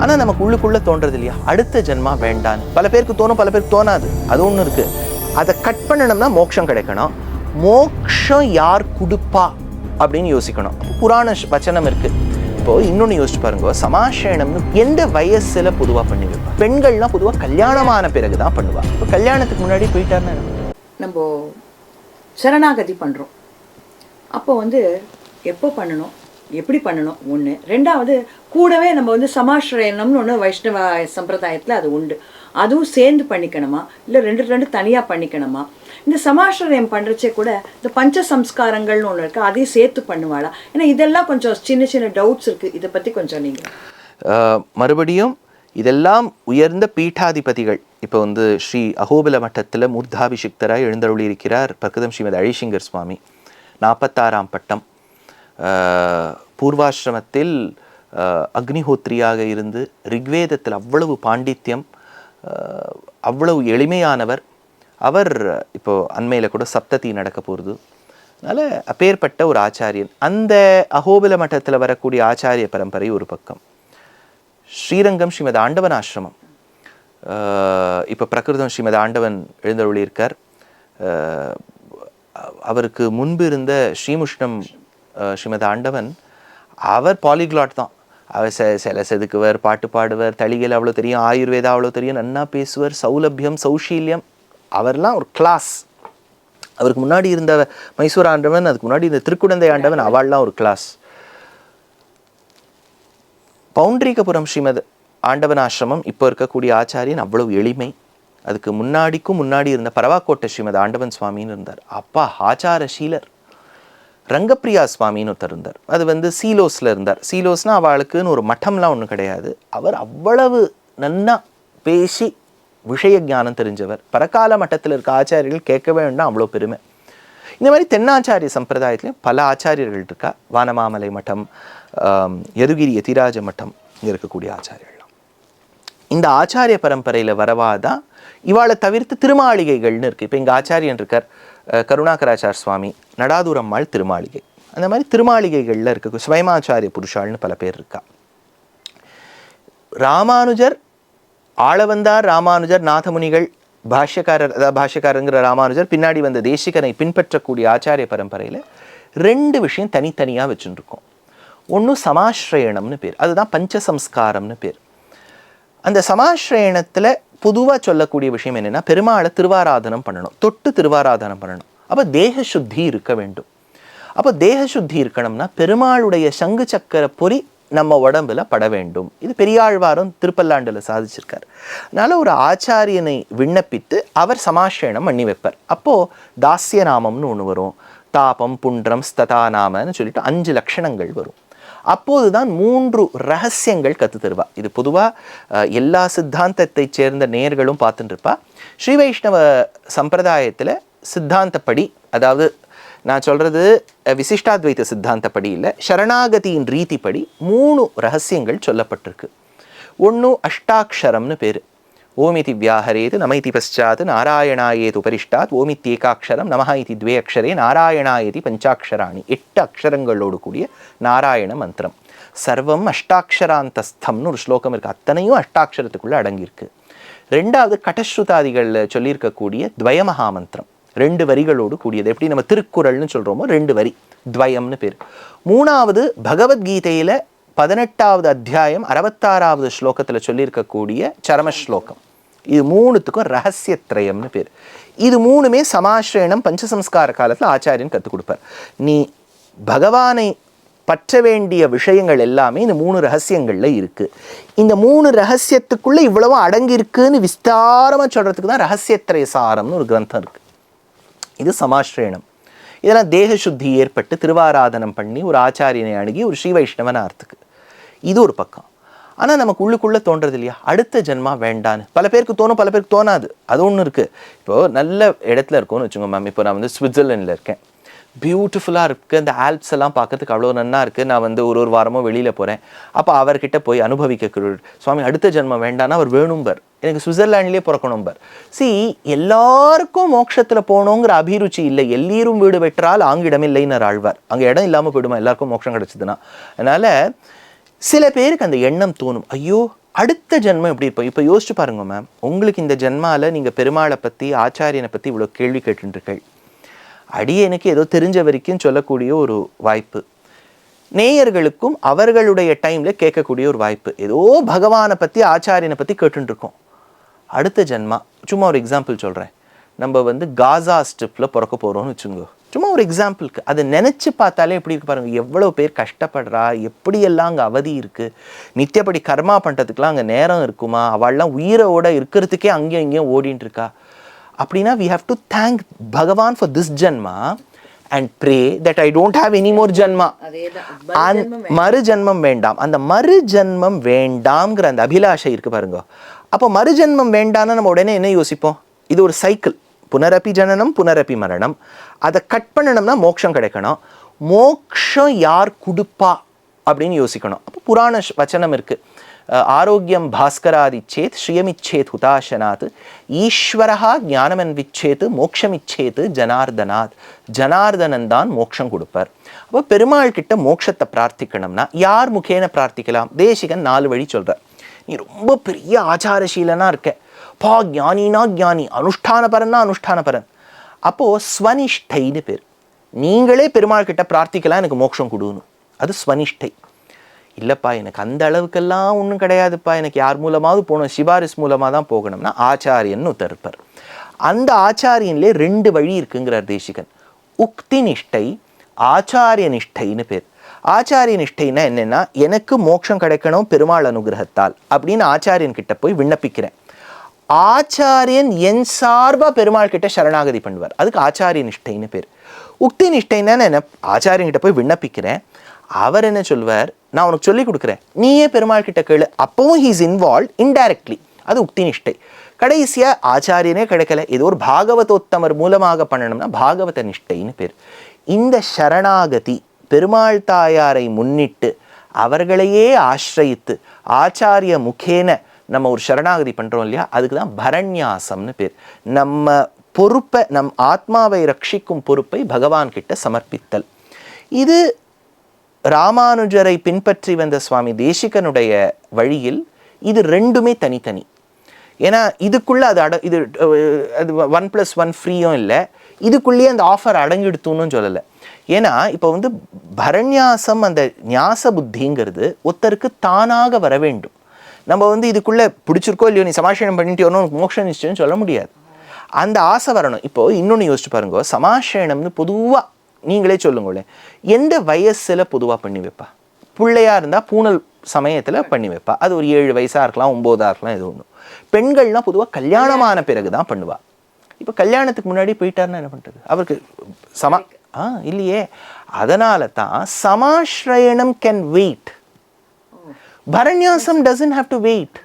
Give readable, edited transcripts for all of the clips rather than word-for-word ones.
ஆனால் நமக்கு உள்ளுக்குள்ளே தோன்றது இல்லையா, அடுத்த ஜென்மா வேண்டான்னு. பல பேருக்கு தோணும், பல பேருக்கு தோணாது. அது ஒன்று இருக்குது. அதை கட் பண்ணணும்னா மோட்சம் கிடைக்கணும். மோட்சம் யார் கொடுப்பா அப்படின்னு யோசிக்கணும். புராண வச்சனம் இருக்குது. இப்போது இன்னொன்று யோசிச்சு பாருங்க, சமாஷயனம்னு எந்த வயசில் பொதுவாக பண்ணி வைப்பா? பெண்கள்லாம் பொதுவாக கல்யாணமான பிறகு தான் பண்ணுவாள். இப்போ கல்யாணத்துக்கு முன்னாடி போயிட்டாருன்னா நம்ம சரணாகதி பண்ணுறோம். அப்போ எப்போ பண்ணணும், எப்படி பண்ணணும் ஒன்று. ரெண்டாவது கூடவே நம்ம சமாஸ்ரயணம்னு ஒன்று வைஷ்ணவ சம்பிரதாயத்தில் அது உண்டு. அதுவும் சேர்ந்து பண்ணிக்கணுமா, இல்லை ரெண்டு தனியாக பண்ணிக்கணுமா? இந்த சமாஸ்ரயம் பண்ணுறச்சே கூட இந்த பஞ்ச சம்ஸ்காரங்கள்னு ஒன்று இருக்குது, அதையும் சேர்த்து பண்ணுவாளா? ஏன்னா இதெல்லாம் கொஞ்சம் சின்ன சின்ன டவுட்ஸ் இருக்குது. இதை பற்றி கொஞ்சம் நீங்கள் மறுபடியும் இதெல்லாம் உயர்ந்த பீட்டாதிபதிகள். இப்போ ஸ்ரீ அகோபில மட்டத்தில் மூர்தாபிஷிக்தராய் எழுந்தருளி இருக்கிறார் பிரகதம் ஸ்ரீமத் அழிசிங்கர் சுவாமி. 46ஆம் பட்டம். பூர்வாசிரமத்தில் அக்னிஹோத்ரியாக இருந்து ரிக்வேதத்தில் அவ்வளவு பாண்டித்யம், அவ்வளவு எளிமையானவர் அவர். இப்போது அண்மையில் கூட சப்ததி நடக்க போகிறது. அதனால் அப்பேற்பட்ட ஒரு ஆச்சாரியன். அந்த அகோபில மட்டத்தில் வரக்கூடிய ஆச்சாரிய பரம்பரை ஒரு பக்கம். ஸ்ரீரங்கம் ஸ்ரீமத் ஆண்டவன் ஆசிரமம். இப்போ பிரகிருதம் ஸ்ரீமத் ஆண்டவன் எழுந்தருளியிருக்கார். அவருக்கு முன்பு இருந்த ஸ்ரீமுஷ்ணம் ஸ்ரீமத் ஆண்டவன், அவர் பாலிகிளாட் தான். அவர் சில செதுக்குவர், பாட்டு பாடுவர், தளிகள் அவ்வளோ தெரியும், ஆயுர்வேதா அவ்வளோ தெரியும், நன்னா பேசுவர், சௌலபியம் சௌஷீல்யம், அவர்லாம் ஒரு கிளாஸ். அவருக்கு முன்னாடி இருந்த மைசூர் ஆண்டவன், அதுக்கு முன்னாடி இந்த திருக்குடந்தை ஆண்டவன், அவள்லாம் ஒரு கிளாஸ். பவுண்டரிகபுரம் ஸ்ரீமத் ஆண்டவன் ஆசிரமம் இப்போ இருக்கக்கூடிய ஆச்சாரியன் அவ்வளவு எளிமை. அதுக்கு முன்னாடி இருந்த பரவாக்கோட்டை ஸ்ரீமத் ஆண்டவன் சுவாமின்னு இருந்தார். அப்பா ஆச்சாரசீலர். ரங்கப்பிரியா சுவாமின்னு ஒருத்தர் இருந்தார். அது சீலோஸில் இருந்தார். சீலோஸ்னால் அவளுக்குன்னு ஒரு மட்டம்லாம் ஒன்றும் கிடையாது. அவர் அவ்வளவு நன்னா பேசி விஷய ஞானம் தெரிஞ்சவர். பரகால மட்டத்தில் இருக்க ஆச்சாரியர்கள் கேட்கவே வேண்டாம், அவ்வளோ பெருமை. இந்த மாதிரி தென்னாச்சாரிய சம்பிரதாயத்துலேயும் பல ஆச்சாரியர்கள் இருக்கா. வானமாமலை மட்டம், யதுகிரி யதிராஜ மட்டம், இங்கே இருக்கக்கூடிய ஆச்சாரியர்கள்லாம். இந்த ஆச்சாரிய பரம்பரையில் வரவாதான் இவாளை தவிர்த்து திருமாளிகைகள்னு இருக்குது. இப்போ எங்கள் ஆச்சாரியன் இருக்கார் கருணாகராச்சார் சுவாமி, நடாதூரம்மாள் திருமாளிகை. அந்த மாதிரி திருமாளிகைகளில் இருக்க ஸ்வயமாச்சாரிய புருஷாள்னு பல பேர் இருக்கா. ராமானுஜர், ஆளவந்தார் ராமானுஜர், நாதமுனிகள், பாஷ்யக்காரர், அதாவது பாஷ்யக்காரங்கிற ராமானுஜர், பின்னாடி வந்த தேசிகனை பின்பற்றக்கூடிய ஆச்சாரிய பரம்பரையில் 2 விஷயம் தனித்தனியாக வச்சுருக்கோம். ஒன்று சமாஸ்ரயணம்னு பேர், அதுதான் பஞ்சசம்ஸ்காரம்னு பேர். அந்த சமாஸ்ரயணத்தில் பொதுவாக சொல்லக்கூடிய விஷயம் என்னென்னா, பெருமாளை திருவாராதனம் பண்ணணும், தொட்டு திருவாராதனம் பண்ணணும். அப்போ தேக சுத்தி இருக்க வேண்டும். அப்போ தேக சுத்தி இருக்கணும்னா பெருமாளுடைய சங்கு சக்கர பொறி நம்ம உடம்புல பட வேண்டும். இது பெரியாழ்வாரும் திருப்பல்லாண்டில் சாதிச்சிருக்கார். அதனால ஒரு ஆச்சாரியனை விண்ணப்பித்து அவர் சமாஸ்ரயணம் பண்ணி வைப்பார். அப்போது தாஸ்ய நாமம்னு ஒன்று வரும். தாபம், புண்டம், ஸ்ததா நாமன்னு சொல்லிட்டு 5 லட்சணங்கள் வரும். அப்போதுதான் 3 ரகசியங்கள் கற்று தருவா. இது பொதுவாக எல்லா சித்தாந்தத்தை சேர்ந்த நேர்களும் பார்த்துட்டு இருப்பா. ஸ்ரீ வைஷ்ணவ சம்பிரதாயத்தில் சித்தாந்தப்படி, அதாவது நான் சொல்கிறது விசிஷ்டாத்வைத்த சித்தாந்தப்படி இல்லை, சரணாகதியின் ரீதிப்படி 3 ரகசியங்கள் சொல்லப்பட்டிருக்கு. ஒன்று அஷ்டாட்சரம்னு பேர். ஓமிதி வியாஹரேது நமைதி பశ్చాத் நாராயணாயேது உபரிஷ்டாத் ஓமித்யேகாட்சரம் நமஹ இதி 2 அக்ஷரே நாராயணாயேதி 5 அக்ஷராணி. 8 அக்ஷரங்களோடு கூடிய நாராயண மந்திரம். சர்வம் அஷ்டாட்சராந்தஸ்தம்னு ஒரு ஸ்லோகம் இருக்குது. அத்தனையும் அஷ்டாட்சரத்துக்குள்ளே அடங்கியிருக்கு. 2வது கடஸ்ருதாதிகளில் சொல்லியிருக்கக்கூடிய துவயமகா மந்திரம், 2 வரிகளோடு கூடியது. எப்படி நம்ம திருக்குறள்னு சொல்கிறோமோ 2 வரி, துவயம்னு பேர். 3வது பகவத்கீதையில் 18வது அத்தியாயம் 66வது ஸ்லோகத்தில் சொல்லியிருக்கக்கூடிய சரமஸ்லோகம். இது 3த்துக்கும் ரகசியத்ரயம்னு பேர். இது 3மே சமாஸ்ரயணம் பஞ்சசம்ஸ்கார காலத்தில் ஆச்சாரியன் கற்றுக் கொடுப்பார். நீ பகவானை பற்ற வேண்டிய விஷயங்கள் எல்லாமே இந்த 3 ரகசியங்களில் இருக்குது. இந்த 3 ரகசியத்துக்குள்ளே இவ்வளவு அடங்கியிருக்குன்னு விஸ்தாரமாக சொல்கிறதுக்கு தான் ரகசியத்ரய சாரம்னு ஒரு கிரந்தம் இருக்குது. இது சமாஸ்ரயணம். இதெல்லாம் தேக சுத்தி ஏற்பட்டு திருவாராதனம் பண்ணி ஒரு ஆச்சாரியனை அணுகி ஒரு ஸ்ரீ வைஷ்ணவன் ஆர்த்துக்கு. இது ஒரு பக்கம். ஆனால் நமக்கு உள்ளுக்குள்ளே தோன்றது இல்லையா, அடுத்த ஜென்மா வேண்டான்னு. பல பேருக்கு தோணும், பல பேருக்கு தோணாது. அது ஒன்று இருக்குது. இப்போது நல்ல இடத்துல இருக்கும்னு வச்சுக்கோங்க மேம். இப்போ நான் சுவிட்சர்லாண்டில் இருக்கேன். பியூட்டிஃபுல்லாக இருக்குது. அந்த ஆல்ப்ஸ் எல்லாம் பார்க்கறதுக்கு அவ்வளோ நல்லா இருக்குது. நான் ஒரு வாரமோ வெளியில் போகிறேன். அப்போ அவர்கிட்ட போய் அனுபவிக்க, சுவாமி அடுத்த ஜென்மம் வேண்டான்னா அவர் வேணும்பர், எனக்கு சுவிட்சர்லாண்ட்லேயே பிறக்கணும்பர். எல்லாருக்கும் மோட்சத்தில் போகணுங்கிற அபிருச்சி இல்லை. எல்லீரும் வீடு வெற்றால் ஆங்கிடமில்லைன்னு ஆழ்வார். அங்கே இடம் இல்லாமல் போயிடுமா எல்லாருக்கும் மோட்சம் கிடச்சிதுன்னா. அதனால் சில பேருக்கு அந்த எண்ணம் தோணும், ஐயோ அடுத்த ஜென்மம் எப்படி இருப்போம்? இப்போ யோசிச்சு பாருங்க மேம், உங்களுக்கு இந்த ஜென்மாவில் நீங்கள் பெருமாளை பற்றி ஆச்சாரியனை பற்றி இவ்வளோ கேள்வி கேட்டுருக்கீள். அடியனுக்கு ஏதோ தெரிஞ்ச வரைக்கும் சொல்லக்கூடிய ஒரு வாய்ப்பு, நேயர்களுக்கும் அவர்களுடைய டைமில் கேட்கக்கூடிய ஒரு வாய்ப்பு. ஏதோ பகவானை பற்றி ஆச்சாரியனை பற்றி கேட்டுருக்கோம். அடுத்த ஜென்மா, சும்மா ஒரு எக்ஸாம்பிள் சொல்கிறேன், நம்ம வந்து காசா ஸ்ட்ரிப்பில் பிறக்க போகிறோம்னு வச்சுங்க. சும்மா ஒரு எக்ஸாம்பிளுக்கு, அதை நினச்சி பார்த்தாலே எப்படி இருக்கு பாருங்கள். எவ்வளோ பேர் கஷ்டப்படுறா, எப்படியெல்லாம் அங்கே அவதி இருக்குது. நித்தியப்படி கர்மா பண்ணுறதுக்குலாம் அங்கே நேரம் இருக்குமா? அவள்லாம் உயிரோட இருக்கிறதுக்கே அங்கேயும் இங்கேயும் ஓடின்னு இருக்கா. அப்படின்னா we have to thank பகவான் for this Janma and pray that I don't have any more Janma. மறு ஜன்மம் வேண்டாம். அந்த மறு ஜன்மம் வேண்டாம்ங்கிற அந்த அபிலாஷை இருக்கு பாருங்க. அப்போ மறு ஜன்மம் வேண்டாம்னா நம்ம உடனே என்ன யோசிப்போம்? இது ஒரு சைக்கிள், புனரப்பி ஜனனம் புனரப்பி மரணம். அதை கட் பண்ணணும்னா மோட்சம் கிடைக்கணும். மோட்சம் யார் கொடுப்பா அப்படின்னு யோசிக்கணும். அப்போ புராண வச்சனம் இருக்கு, ஆரோக்கியம் பாஸ்கராதிச்சேத் ஸ்ரீயமிச்சேத் ஹுதாசனாத் ஈஸ்வரஹா ஞானமன்விச்சேத் மோட்சமிச்சேத் ஜனார்தனாத். ஜனார்தனன் தான் மோட்சம் கொடுப்பார். அப்போ பெருமாள் கிட்ட மோட்சத்தை பிரார்த்திக்கணும்னா யார் முகேன பிரார்த்திக்கலாம்? தேசிகன் 4 வழி சொல்கிறார். நீ ரொம்ப பெரிய ஆச்சாரசீலனாக இருக்க, பா ஞானினா ஞானி, அனுஷ்டானபரன்னா அனுஷ்டானபரன், அப்போது ஸ்வனிஷ்டைன்னு பேர். நீங்களே பெருமாள் கிட்ட பிரார்த்திக்கலாம் எனக்கு மோட்சம் கொடுன்னு. அது ஸ்வனிஷ்டை. இல்லைப்பா எனக்கு அந்த அளவுக்கெல்லாம் ஒன்றும் கிடையாதுப்பா, எனக்கு யார் மூலமாவது போகணும், சிபாரிஸ் மூலமாக தான் போகணும்னா ஆச்சாரியன்னு ஒருத்தர் இருப்பார். அந்த ஆச்சாரியன்லேயே 2 வழி இருக்குங்கிறார் தேசிகன். உக்தி நிஷ்டை, ஆச்சாரிய நிஷ்டைன்னு பேர். ஆச்சாரிய நிஷ்டைன்னா என்னென்னா, எனக்கு மோட்சம் கிடைக்கணும் பெருமாள் அனுகிரகத்தால் அப்படின்னு ஆச்சாரியன் கிட்ட போய் விண்ணப்பிக்கிறேன். ஆச்சாரியன் என் சார்பாக பெருமாள் கிட்ட சரணாகதி பண்ணுவார். அதுக்கு ஆச்சாரிய நிஷ்டைன்னு பேர். உக்தி நிஷ்டைன்னா என்ன, ஆச்சாரியன் கிட்ட போய் விண்ணப்பிக்கிறேன், அவர் என்ன சொல்வார், நான் உனக்கு சொல்லி கொடுக்குறேன், நீயே பெருமாள் கிட்ட கேளு. அப்பவும் ஹீஸ் இன்வால்வ் இன்டைரக்ட்லி. அது உக்தி நிஷ்டை. கடைசியாக ஆச்சாரியனே கிடைக்கல, ஏதோ ஒரு பாகவதோத்தமர் மூலமாக பண்ணணும்னா பாகவத நிஷ்டைன்னு பேர். இந்த சரணாகதி பெருமாள் தாயாரை முன்னிட்டு அவர்களையே ஆசிரயித்து ஆச்சாரிய முகேன நம்ம ஒரு சரணாகதி பண்ணுறோம் இல்லையா, அதுக்கு தான் பரண்யாசம்னு பேர். நம்ம பொறுப்பை, நம் ஆத்மாவை ரட்சிக்கும் பொறுப்பை பகவான் கிட்ட சமர்ப்பித்தல். இது ராமானுஜரை பின்பற்றி வந்த சுவாமி தேசிகனுடைய வழியில் இது 2மே தனித்தனி. ஏன்னா இதுக்குள்ளே இது 1+1 ஃப்ரீயும் இல்லை, இதுக்குள்ளேயே அந்த ஆஃபர் அடங்கிடுத்துன்னு சொல்லலை. ஏன்னா இப்போ வந்து பரண்யாசம், அந்த ஞாச புத்திங்கிறது ஒருத்தருக்கு தானாக வர வேண்டும். நம்ம வந்து இதுக்குள்ளே பிடிச்சிருக்கோ இல்லையோ, நீ சமாஷயம் பண்ணிட்டு உனக்கு மோட்சம் நிச்சயம்னு சொல்ல முடியாது. அந்த ஆசை வரணும். இப்போது இன்னொன்று யோசிச்சு பாருங்க, சமாஷயனம்னு பொதுவாக நீங்களே சொல்லுங்களேன், எந்த வயசில் பொதுவாக பண்ணி வைப்பா? பிள்ளையாக இருந்தால் பூனல் சமயத்தில் பண்ணி வைப்பா, அது ஒரு 7 வயசாக இருக்கலாம், 9ஆக இருக்கலாம், எது ஒன்று. பெண்கள்லாம் பொதுவாக கல்யாணமான பிறகு தான் பண்ணுவா. இப்போ கல்யாணத்துக்கு முன்னாடி போயிட்டாருன்னா என்ன பண்ணுறது? அவருக்கு இல்லையே. அதனால தான் சமாஸ்ரயணம் கேன் வெயிட், பரண்யாசம் டசன்ட் ஹேவ் டு வெயிட்.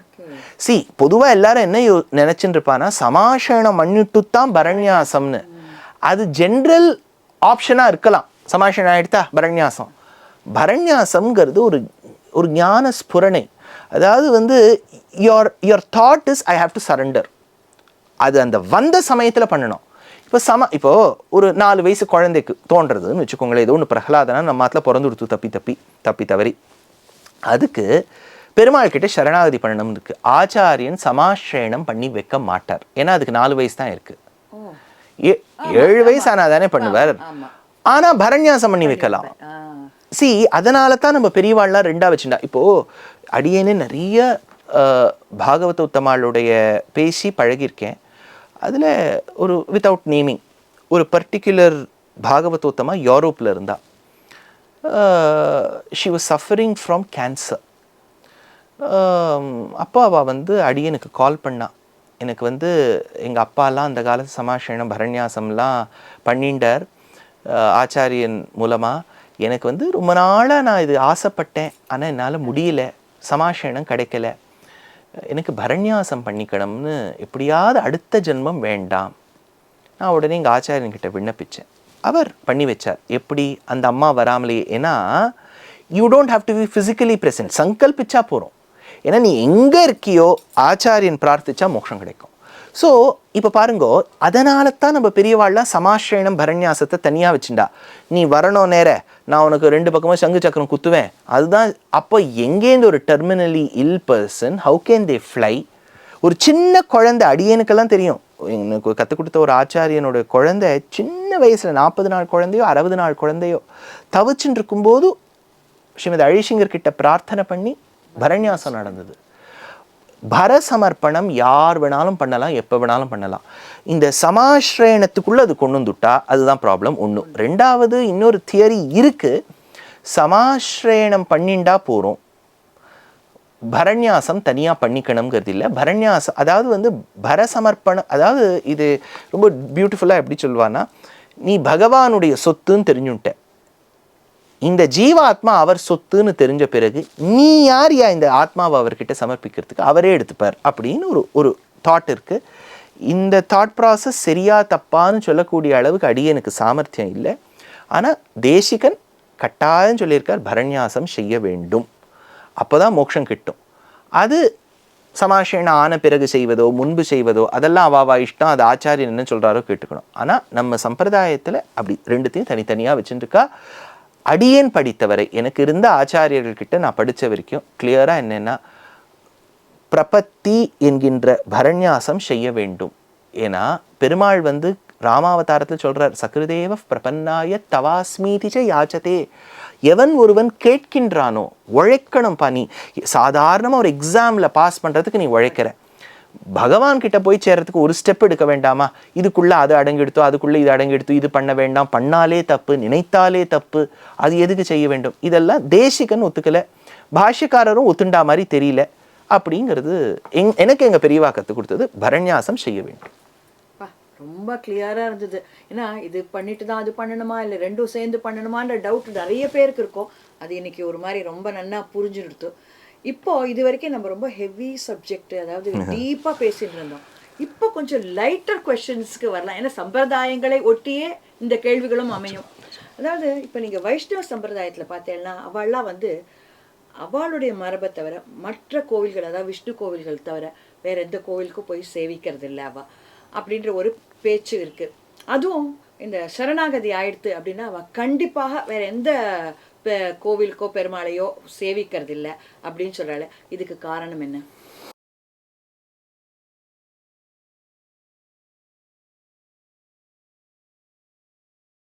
சி பொதுவாக எல்லாரும் என்ன நினச்சின்னு இருப்பானா, சமாஷயணம் பண்ணிட்டு தான் பரண்யாசம்னு. அது ஜென்ரல் ஆப்ஷனாக இருக்கலாம். சமாஷயணம் ஆகிடுத்தா பரண்யாசம். பரண்யாசம்ங்கிறது ஒரு ஞான ஸ்புரணை. அதாவது வந்து your thought is I have to surrender. அது அந்த வந்த சமயத்தில் பண்ணணும். இப்போது ஒரு 4 வயசு குழந்தைக்கு தோன்றதுன்னு வச்சுக்கோங்களேன், ஏதோ ஒன்று பிரகலாதனா நம்ம மாத்தில் பிறந்து கொடுத்து தப்பி தவறி, அதுக்கு பெருமாள் கிட்ட சரணாகதி பண்ணணும்னு இருக்கு. ஆச்சாரியன் சமாஸ்ரயணம் பண்ணி வைக்க மாட்டார். ஏன்னா அதுக்கு 4 வயசு தான் இருக்கு. 7 வயசு ஆனால் தானே பண்ணுவார். ஆனால் பரண்யாசம் பண்ணி வைக்கலாம். சி அதனால தான் நம்ம பெரியவாள்லாம் 2ஆக வச்சுட்டா. இப்போது அடியேன்னு நிறைய பாகவத உத்தமாளுடைய பேசி பழகியிருக்கேன். அதில் ஒரு வித்தவுட் நேமிங் ஒரு பர்டிகுலர் பாகவதோத்தமா யூரோப்பில் இருந்தா. She was suffering from cancer. அப்போ அவள் வந்து அடியனுக்கு கால் பண்ணா, எனக்கு வந்து எங்கள் அப்பாலாம் அந்த காலத்து சமாஷயணம் பரண்யாசம்லாம் பண்ணிண்டார் ஆச்சாரியன் மூலமாக. எனக்கு வந்து ரொம்ப நாளாக நான் இது ஆசைப்பட்டேன், ஆனால் என்னால் முடியல, சமாஷயணம் கிடைக்கல, எனக்கு பரண்யாசம் பண்ணிக்கணும்னு எப்படியாவது அடுத்த ஜென்மம் வேண்டாம். நான் உடனே எங்கள் ஆச்சாரியன்கிட்ட விண்ணப்பித்தேன். அவர் பண்ணி வச்சார். எப்படி? அந்த அம்மா வராமலேயே. ஏன்னா you don't have to be physically present, சங்கல்பிச்சா போகிறோம். ஏன்னா நீ எங்கே இருக்கியோ ஆச்சாரியன் பிரார்த்திச்சா மோட்சம் கிடைக்கும். ஸோ இப்போ பாருங்கோ, அதனால தான் நம்ம பெரியவாள்லாம் சமாஸ்ரயணம் பரண்யாசத்தை தனியாக வச்சுண்டா. நீ வரணும் நேர, நான் உனக்கு 2 பக்கமும் சங்கு சக்கரம் குத்துவேன். அதுதான். அப்போ எங்கேருந்து ஒரு டெர்மினலி இல் person, how can they fly? ஒரு சின்ன குழந்தை, அடியனுக்கெல்லாம் தெரியும், எனக்கு கற்றுக் கொடுத்த ஒரு ஆச்சாரியனோட குழந்தை சின்ன வயசில் 40 நாள் குழந்தையோ 60 நாள் குழந்தையோ தவிச்சுட்டு இருக்கும்போது ஸ்ரீமதி அழிசிங்கர் கிட்ட பிரார்த்தனை பண்ணி பரண்யாசம் நடந்தது. பரசமர்ப்பணம் யார் வேணாலும் பண்ணலாம், எப்போ வேணாலும் பண்ணலாம். இந்த சமாஸ்ரயணத்துக்குள்ளே அது கொண்டு வந்துட்டா அதுதான் ப்ராப்ளம். ஒன்று. ரெண்டாவது, இன்னொரு தியரி இருக்குது, சமாஸ்ரயணம் பண்ணிண்டா போகிறோம், பரண்யாசம் தனியாக பண்ணிக்கணுங்கிறது இல்லை. பரண்யாசம் அதாவது வந்து பரசமர்ப்பணம், அதாவது இது ரொம்ப பியூட்டிஃபுல்லாக எப்படி சொல்லுவான்னா, நீ பகவானுடைய சொத்துன்னு தெரிஞ்சுட்ட, இந்த ஜீவாத்மா அவர் சொத்துன்னு தெரிஞ்ச பிறகு நீ யார் இந்த ஆத்மாவை அவர்கிட்ட சமர்ப்பிக்கிறதுக்கு, அவரே எடுத்துப்பார் அப்படின்னு ஒரு தாட் இருக்கு. இந்த தாட் ப்ராசஸ் சரியா தப்பான்னு சொல்லக்கூடிய அளவுக்கு அடியனுக்கு சாமர்த்தியம் இல்லை. ஆனால் தேசிகன் கட்டாயம் சொல்லியிருக்கார், பரண்யாசம் செய்ய வேண்டும், அப்போதான் மோட்சம் கிட்டும். அது சமாஷேணம் ஆன பிறகு செய்வதோ முன்பு செய்வதோ அதெல்லாம் அவாவா இஷ்டம், அது ஆச்சாரியன் என்ன சொல்கிறாரோ கேட்டுக்கணும். ஆனால் நம்ம சம்பிரதாயத்தில் அப்படி ரெண்டுத்தையும் தனித்தனியாக வச்சுருக்கா. அடியேன் படித்தவரை, எனக்கு இருந்த ஆச்சாரியர்கள்கிட்ட நான் படித்த வரைக்கும் கிளியராக என்னென்னா, பிரபத்தி என்கின்ற பரண்யாசம் செய்ய வேண்டும். ஏன்னா பெருமாள் வந்து ராமாவதாரத்தில் சொல்கிறார், சக்ருதேவ பிரபன்னாய தவாஸ்மீதிச்ச யாச்சதே. எவன் ஒருவன் கேட்கின்றானோ, உழைக்கணும் பண்ணி. சாதாரணமாக ஒரு எக்ஸாமில் பாஸ் பண்ணுறதுக்கு நீ உழைக்கிற, பகவான் கிட்ட போய் சேர்றதுக்கு ஒரு ஸ்டெப் எடுக்க வேண்டாமா? இதுக்குள்ளே அது அடங்கிடுத்தோ, அதுக்குள்ளே இது அடங்கிடுத்தோ, இது பண்ண வேண்டாம், பண்ணாலே தப்பு, நினைத்தாலே தப்பு, அது எதுக்கு செய்ய வேண்டும்? இதெல்லாம் தேசிகன் ஒத்துக்கலை, பாஷ்யக்காரரும் ஒத்துண்டா மாதிரி தெரியல. அப்படிங்கிறது எனக்கு எங்கள் பெரியவா கற்றுக் கொடுத்தது, பரண்யாசம் செய்ய வேண்டும். ரொம்ப கிளியராக இருந்தது. ஏன்னா இது பண்ணிட்டு தான் அது பண்ணணுமா, இல்லை ரெண்டும் சேர்ந்து பண்ணணுமான்ற டவுட் நிறைய பேருக்கு இருக்கும். அது இன்னைக்கு ஒரு மாதிரி ரொம்ப நன்னா புரிஞ்சுடுத்து. இப்போ இது வரைக்கும் நம்ம ரொம்ப ஹெவி சப்ஜெக்ட், அதாவது டீப்பாக பேசிட்டு இருந்தோம். இப்போ கொஞ்சம் லைட்டர் கொஸ்டின்ஸ்க்கு வரலாம். ஏன்னா சம்பிரதாயங்களை ஒட்டியே இந்த கேள்விகளும் அமையும். அதாவது இப்போ நீங்கள் வைஷ்ணவ சம்பிரதாயத்தில் பார்த்தீங்கன்னா அவள்லாம் வந்து அவளுடைய மரபை தவிர மற்ற கோவில்கள், அதாவது விஷ்ணு கோவில்கள் தவிர வேற எந்த கோவிலுக்கும் போய் சேவிக்கிறது இல்லை அவள் அப்படின்ற ஒரு பேச்சு இருக்குது. அதுவும் இந்த சரணாகதி ஆயிடுத்து அப்படின்னா அவள் கண்டிப்பாக வேற எந்த கோவிலுக்கோ பெருமாளையோ சேவிக்கிறது இல்லை அப்படின்னு சொல்கிறாள். இதுக்கு காரணம் என்ன?